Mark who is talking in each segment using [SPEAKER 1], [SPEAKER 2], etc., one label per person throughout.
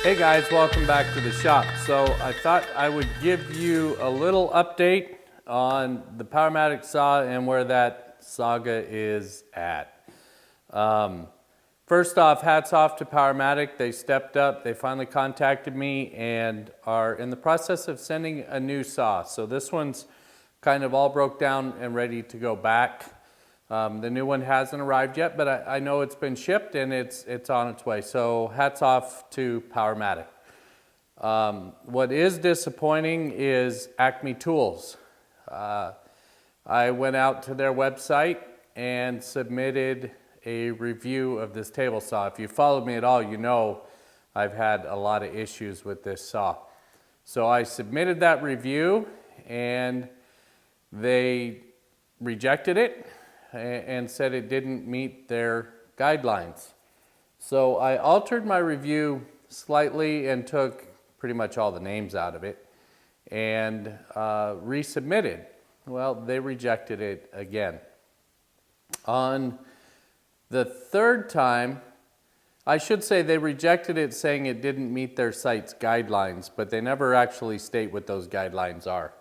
[SPEAKER 1] Hey guys, welcome back to the shop. So I thought I would give you a little update on the Powermatic saw and where that saga is at. First off, hats off to Powermatic. They stepped up, they finally contacted me and are in the process of sending a new saw. So this one's kind of all broke down and ready to go back. The new one hasn't arrived yet, but I know it's been shipped and it's on its way. So hats off to Powermatic. What is disappointing is ACME Tools. I went out to their website and submitted a review of this table saw. If you followed me at all, you know I've had a lot of issues with this saw. So I submitted that review and they rejected it and said it didn't meet their guidelines. So I altered my review slightly and took pretty much all the names out of it and resubmitted. Well, they rejected it again. On the third time, I should say they rejected it saying it didn't meet their site's guidelines, but they never actually state what those guidelines are.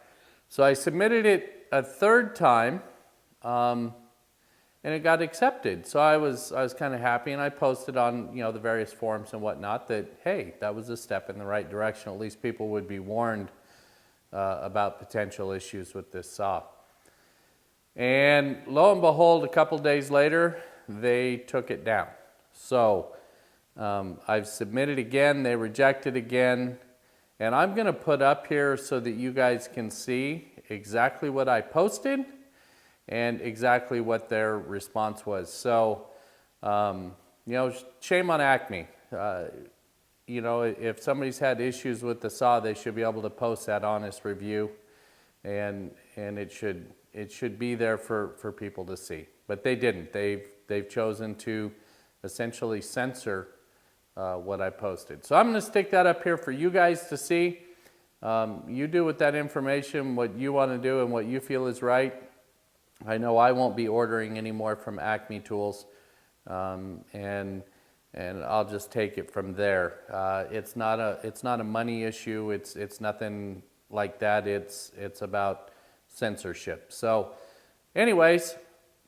[SPEAKER 1] So I submitted it a third time, and it got accepted. So I was kind of happy, and I posted on the various forums and whatnot that, hey, that was a step in the right direction. At least people would be warned about potential issues with this saw. And lo and behold, a couple days later, they took it down. So I've submitted again, they rejected again, and I'm gonna put up here so that you guys can see exactly what I posted and exactly what their response was. So, shame on ACME. If somebody's had issues with the saw, they should be able to post that honest review, and it should be there for people to see. But they didn't. They've chosen to essentially censor what I posted. So I'm going to stick that up here for you guys to see. You do with that information what you want to do and what you feel is right. I know I won't be ordering anymore from ACME Tools, and I'll just take it from there. It's not a money issue. It's nothing like that. It's about censorship. So, anyways,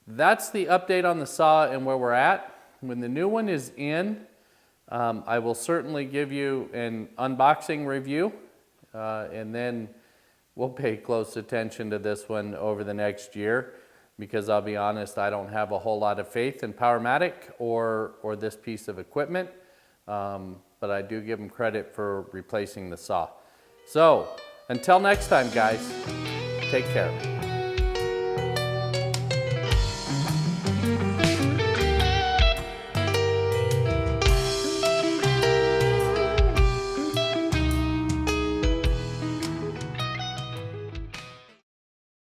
[SPEAKER 1] that's the update on the saw and where we're at. When the new one is in, I will certainly give you an unboxing review, and then we'll pay close attention to this one over the next year, because I'll be honest, I don't have a whole lot of faith in Powermatic or this piece of equipment, but I do give them credit for replacing the saw. So, until next time, guys, take care.